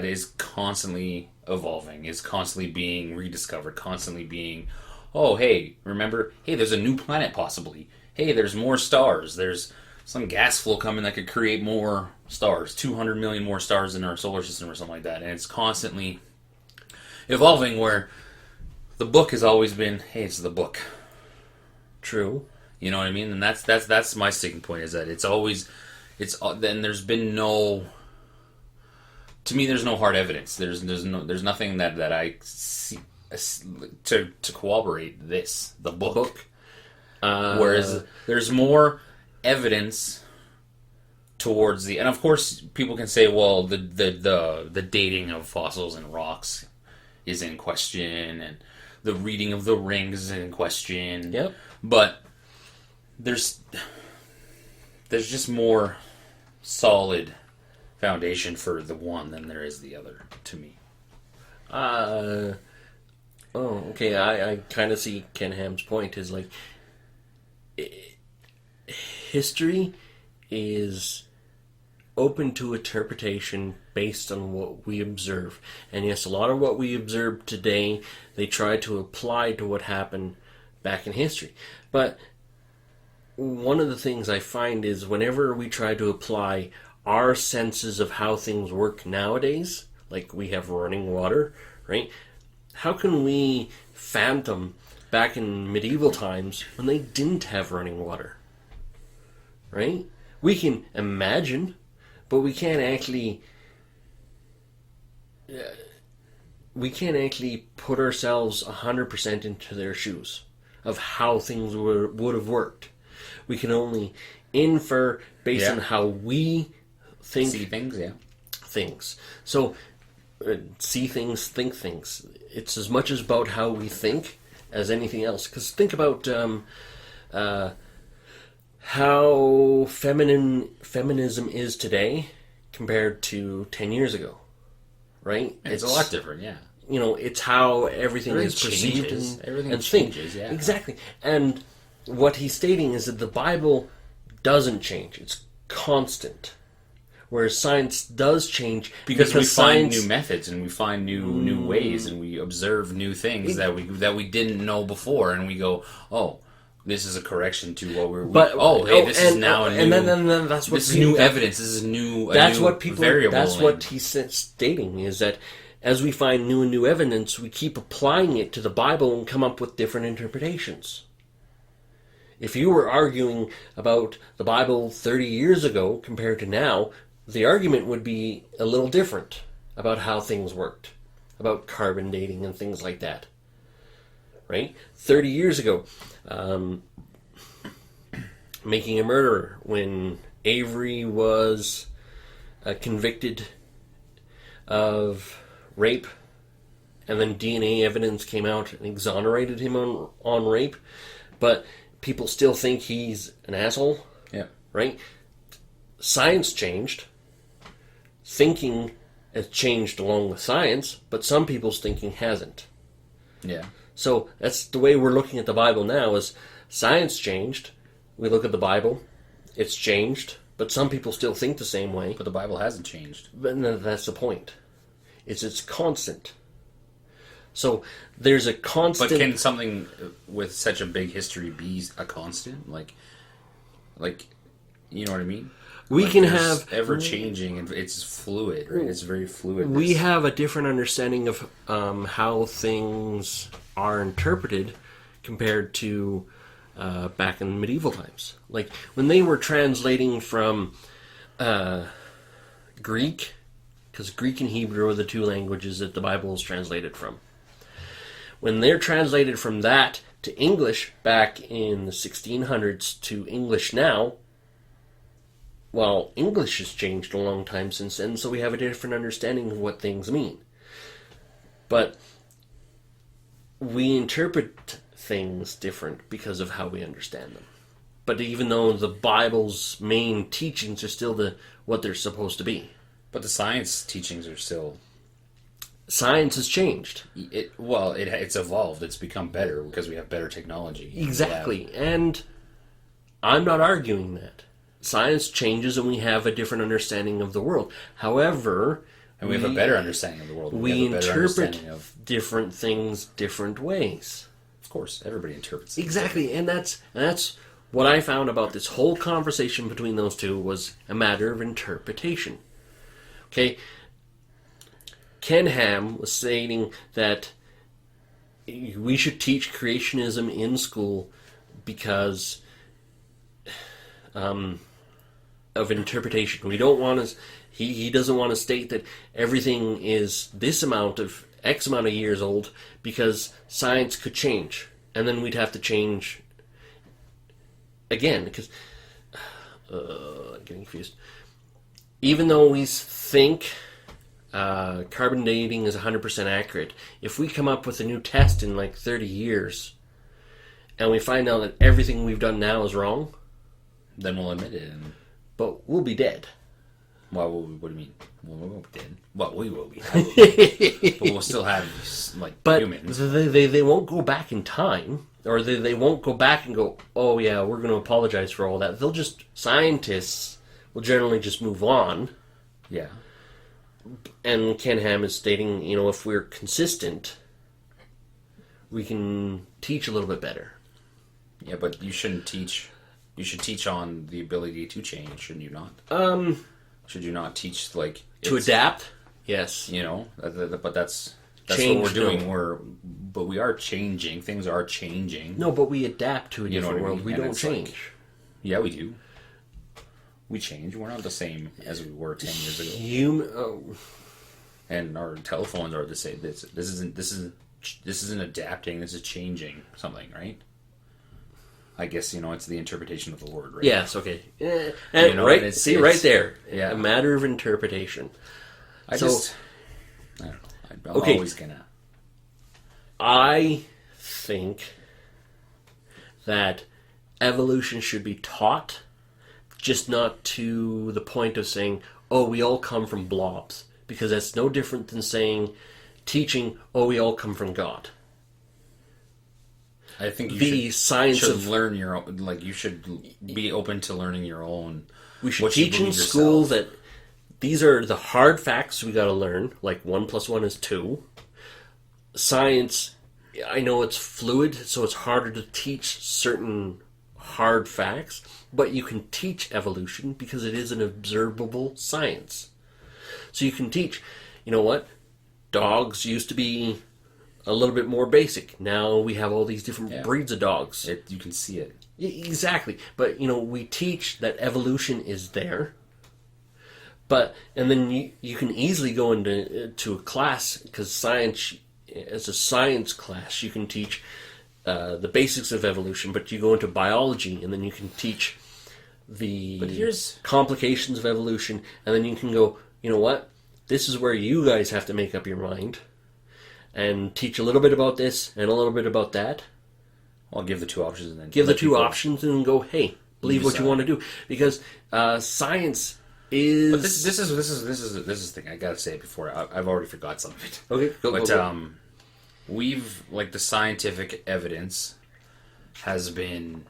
is constantly evolving, is constantly being rediscovered, constantly being, oh, hey, remember, hey, there's a new planet possibly. Hey, there's more stars. There's some gas flow coming that could create more stars, 200 million more stars in our solar system or something like that. And it's constantly evolving, where the book has always been, hey, it's the book. True. You know what I mean? And that's my sticking point, is that then there's been no, to me, there's no hard evidence. There's nothing that I see to corroborate the book. Whereas there's more evidence towards and of course people can say, well, the dating of fossils and rocks is in question, and the reading of the rings is in question. Yep. But there's just more solid foundation for the one than there is the other, to me. Okay. I kind of see Ken Ham's point is like, history is open to interpretation based on what we observe. And yes, a lot of what we observe today, they try to apply to what happened back in history. But one of the things I find is whenever we try to apply our senses of how things work nowadays, like we have running water, right? How can we fathom back in medieval times when they didn't have running water? Right? We can imagine, but we can't actually put ourselves 100% into their shoes of how things would have worked. We can only infer based on how we think. See things, yeah. Things. So, see things, think things. It's as much as about how we think as anything else. Because think about how feminism is today compared to 10 years ago, right? It's a lot different, yeah. You know, it's how everything is perceived everything changes, yeah. Exactly. And what he's stating is that the Bible doesn't change. It's constant. Whereas science does change because we find new methods, and we find new ways, and we observe new things that we didn't know before, and we go, oh, this is a correction to what we're. This is now a new. And then that's what this is new evidence. This is new. That's what people. Variable. That's what he's stating, is that as we find new evidence, we keep applying it to the Bible and come up with different interpretations. If you were arguing about the Bible 30 years ago compared to now, the argument would be a little different about how things worked, about carbon dating and things like that. Right? 30 years ago, making a murderer, when Avery was convicted of rape, and then DNA evidence came out and exonerated him on rape, but people still think he's an asshole. Yeah. Right? Science changed. Thinking has changed along with science, but some people's thinking hasn't. Yeah. So that's the way we're looking at the Bible now, is science changed. We look at the Bible, it's changed, but some people still think the same way. But the Bible hasn't changed. But that's the point. It's constant. So there's a constant... But can something with such a big history be a constant? Like, you know what I mean? We can have ever changing, and it's fluid. Right? It's very fluid. We have a different understanding of how things are interpreted compared to back in medieval times. Like when they were translating from Greek, because Greek and Hebrew are the two languages that the Bible is translated from. When they're translated from that to English back in the 1600s to English now, well, English has changed a long time since then, so we have a different understanding of what things mean. But we interpret things different because of how we understand them. But even though the Bible's main teachings are still what they're supposed to be. But the science teachings are still... Science has changed. It's evolved. It's become better because we have better technology. Exactly. And I'm not arguing that. Science changes and we have a different understanding of the world. However, And we have a better understanding of the world. We have a better interpret understanding of different things different ways. Of course, everybody interprets things. Exactly, and that's what I found about this whole conversation between those two was a matter of interpretation. Okay, Ken Ham was stating that we should teach creationism in school because of interpretation. We don't want to. He doesn't want to state that everything is this amount of X amount of years old because science could change, and then we'd have to change again because I'm getting confused. Even though we think carbon dating is 100% accurate, if we come up with a new test in like 30 years and we find out that everything we've done now is wrong, then we'll admit it. but we'll be dead. Well, what do you mean? Well, we won't be dead. Well, we will be. But we'll still have, like, humans. They won't go back in time, or they won't go back and go, oh yeah, we're going to apologize for all that. Scientists will generally just move on. Yeah. And Ken Ham is stating, if we're consistent, we can teach a little bit better. Yeah, but you shouldn't teach. You should teach on the ability to change, shouldn't you not? Should you not teach, like... To adapt? Yes. But that's Change, what we're doing. no. But we are changing. Things are changing. No, but we adapt to a different what I world. mean? We And don't it's change. like- yeah, we do. We change. We're not the same as we were 10 years ago. And our telephones are the same. This isn't adapting. This is changing something, right? I guess it's the interpretation of the word, right? Yes. Okay. Right. See, right there. Yeah. A matter of interpretation. I don't know. I'm always gonna. I think that evolution should be taught, just not to the point of saying, "Oh, we all come from blobs," because that's no different than teaching, "Oh, we all come from God." I think the science should learn your own. Like, you should be open to learning your own. We should teach in school that these are the hard facts we got to learn. Like 1 + 1 is 2. Science, I know it's fluid, so it's harder to teach certain hard facts, but you can teach evolution because it is an observable science. So you can teach. You know what? Dogs used to be a little bit more basic. Now we have all these different breeds of dogs. You can see it. Exactly. But, we teach that evolution is there. And then you can easily go into a class, because science, as a science class, you can teach the basics of evolution, but you go into biology, and then you can teach the complications of evolution, and then you can go, you know what? This is where you guys have to make up your mind. And teach a little bit about this and a little bit about that. I'll give the two options and then give the two options and go, hey, believe what you want to do, because science is. But this is the thing. I gotta say it before I've already forgot some of it. Okay, go. We've the scientific evidence has been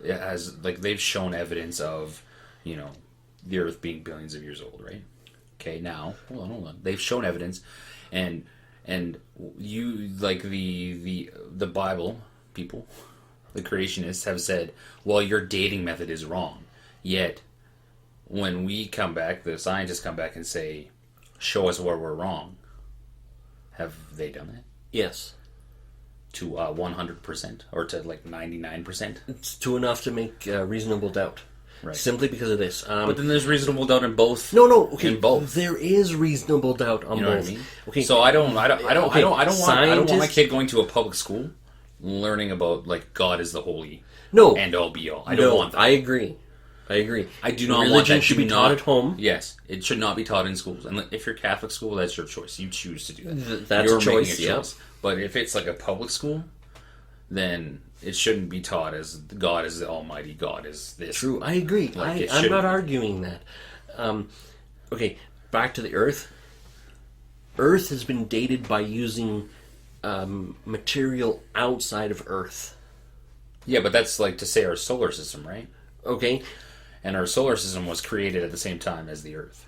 they've shown evidence of the Earth being billions of years old, right? Okay, now hold on. They've shown evidence, and you the Bible people, the creationists have said, well, your dating method is wrong. Yet when we come back, the scientists come back and say, show us where we're wrong. Have they done that? Yes. To 100% or to 99%? It's to enough to make reasonable doubt. Right. Simply because of this. But then there's reasonable doubt in both. No. Okay. In both. There is reasonable doubt on both. You know what I mean? Okay. So I don't want my kid going to a public school learning about God is the holy end all be all. I don't want that. I agree. I do not want religion that. Should be taught at home. Yes, it should not be taught in schools. And if you're Catholic school, that's your choice. You choose to do that. That's you're a choice. Yeah. But if it's a public school, then it shouldn't be taught as God is the Almighty. God is this. True, I agree. I'm not arguing that. Okay, back to the Earth. Earth has been dated by using material outside of Earth. Yeah, but that's to say our solar system, right? Okay. And our solar system was created at the same time as the Earth.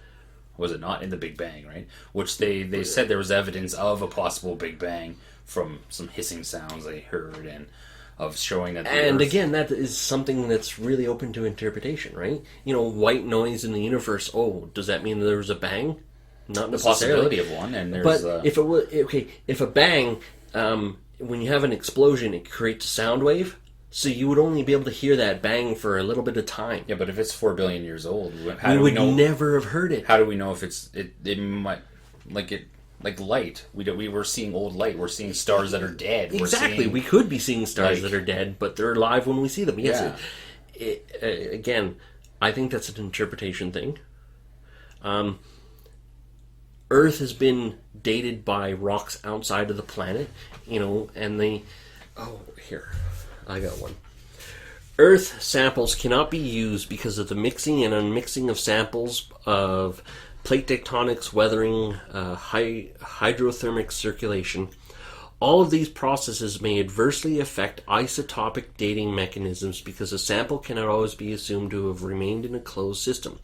Was it not? In the Big Bang, right? Which they said there was evidence of a possible Big Bang from some hissing sounds they heard and of showing that the And Earth... again, that is something that's really open to interpretation, right? White noise in the universe. Oh, does that mean there was a bang? Not the necessarily. possibility of one, and there's... But if it was if a bang, when you have an explosion, it creates a sound wave. So you would only be able to hear that bang for a little bit of time. Yeah, but if it's 4 billion years old, how We do we would know? never have heard it. How do we know if it might like light? We were seeing old light. We're seeing stars that are dead. Exactly. We could be seeing stars that are dead, but they're alive when we see them. Yes. Yeah. Again, I think that's an interpretation thing. Earth has been dated by rocks outside of the planet, and they... Oh, here. I got one. Earth samples cannot be used because of the mixing and unmixing of samples of plate tectonics, weathering, hydrothermic circulation. All of these processes may adversely affect isotopic dating mechanisms because a sample cannot always be assumed to have remained in a closed system,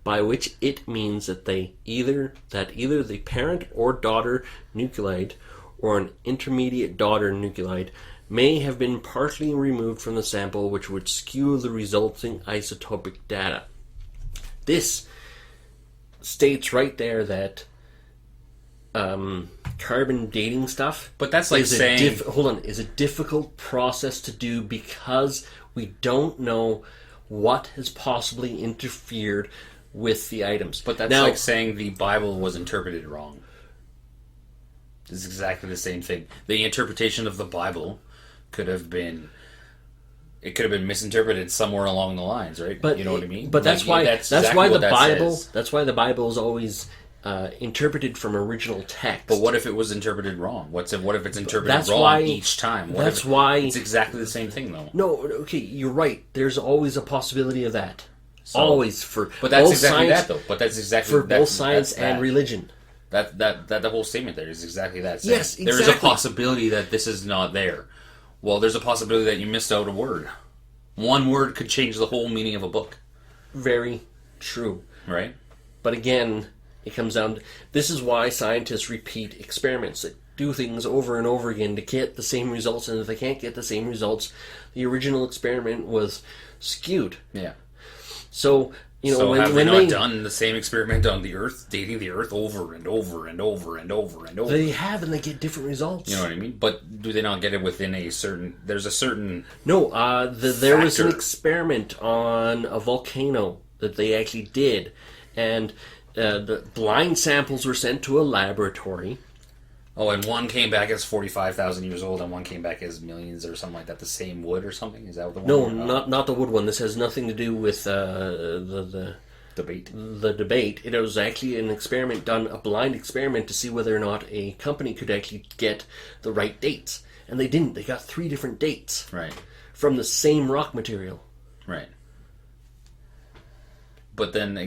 by which it means that either the parent or daughter nuclide or an intermediate daughter nuclide may have been partially removed from the sample, which would skew the resulting isotopic data. This states right there that carbon dating stuff, But that's like saying... is a difficult process to do because we don't know what has possibly interfered with the items. But that's like saying the Bible was interpreted wrong. It's exactly the same thing. The interpretation of the Bible could have been misinterpreted somewhere along the lines, right? But you know what I mean? But that's why the Bible is always interpreted from original text. But what if it was interpreted wrong? What if it's interpreted wrong each time? It's exactly the same thing, though. No, okay, you're right. There's always a possibility of that. Always but that's exactly science, that, though. But that's exactly for both science and religion. That the whole statement there is exactly that. Yes, exactly. There is a possibility that this is not there. Well, there's a possibility that you missed out a word. One word could change the whole meaning of a book. Very true. Right? But again, it comes down to... This is why scientists repeat experiments. They do things over and over again to get the same results, and if they can't get the same results, the original experiment was skewed. Yeah. So... have they not done the same experiment on the Earth, dating the Earth over and over and over and over and over? They have, and they get different results. You know what I mean? But do they not get it within a certain... There's a certain... No, there was an experiment on a volcano that they actually did, and the blind samples were sent to a laboratory. Oh, and one came back as 45,000 years old, and one came back as millions or something like that. The same wood or something? Is that the one? No, not the wood one. This has nothing to do with the debate. The debate. It was actually an experiment done, a blind experiment to see whether or not a company could actually get the right dates, and they didn't. They got 3 different dates. Right. From the same rock material. Right. But then,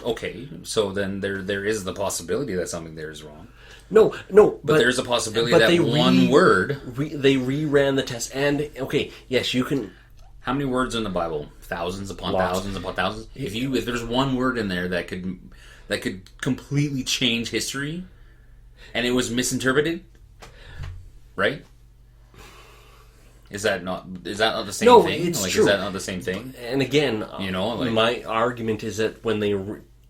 okay, so then there is the possibility that something there is wrong. No, but there's a possibility that one word... they reran the test, and, okay, yes, you can... How many words in the Bible? Thousands upon thousands upon thousands? If there's one word in there that could completely change history, and it was misinterpreted, right? Is that not the same thing? It's true. Is that not the same thing? And again, my argument is that when they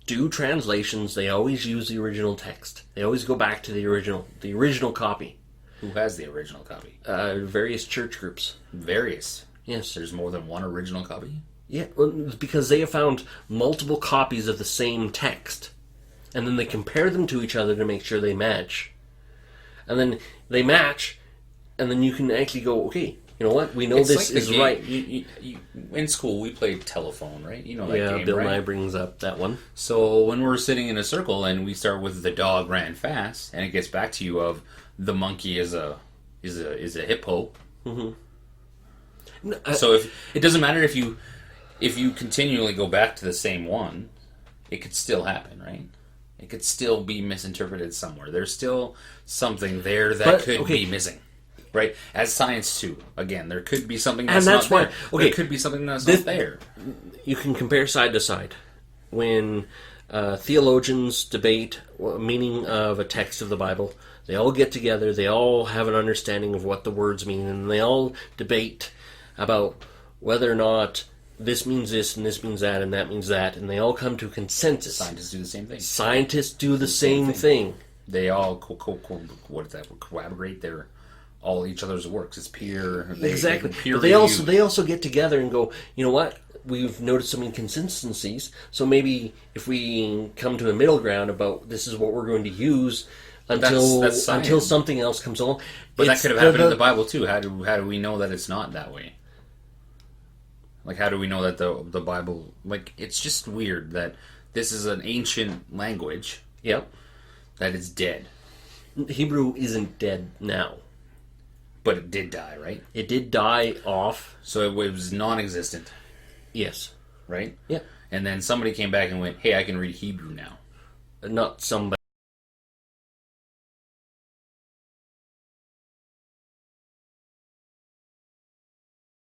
do translations, they always use the original text. They always go back to the original copy. Who has the original copy? Various church groups. Various? Yes. There's more than one original copy? Yeah, well, because they have found multiple copies of the same text. And then they compare them to each other to make sure they match. And then they match, and then you can actually go, okay, you know what? We know this is right. In school, we played telephone, right? You know that game, Bill right? Nye brings up that one. So when we're sitting in a circle and we start with the dog ran fast, and it gets back to you of the monkey is a hippo. Mm-hmm. So if it doesn't matter if you continually go back to the same one, it could still happen, right? It could still be misinterpreted somewhere. There's still something there that could be missing. Right, as science too. Again, there could be something that's not there. There could be something that's not there. You can compare side to side. When theologians debate meaning of a text of the Bible. They all get together. They all have an understanding of what the words mean, and they all debate about whether or not this means this and this means that and that means that, and they all come to a consensus. Scientists do the same thing. Scientists do the same thing. They all what is that? Collaborate. They're all each other's works. It's peer. Exactly. Peer But they also get together and go, you know what? We've noticed some inconsistencies. So maybe if we come to a middle ground about this is what we're going to use until something else comes along. But that could have happened in the Bible too. How do we know that it's not that way? Like, how do we know that the Bible, like, it's just weird that this is an ancient language. Yep. That is dead. Hebrew isn't dead now. But it did die, right? It did die off. So it was non-existent. Yes. Right? Yeah. And then somebody came back and went, hey, I can read Hebrew now. Not somebody.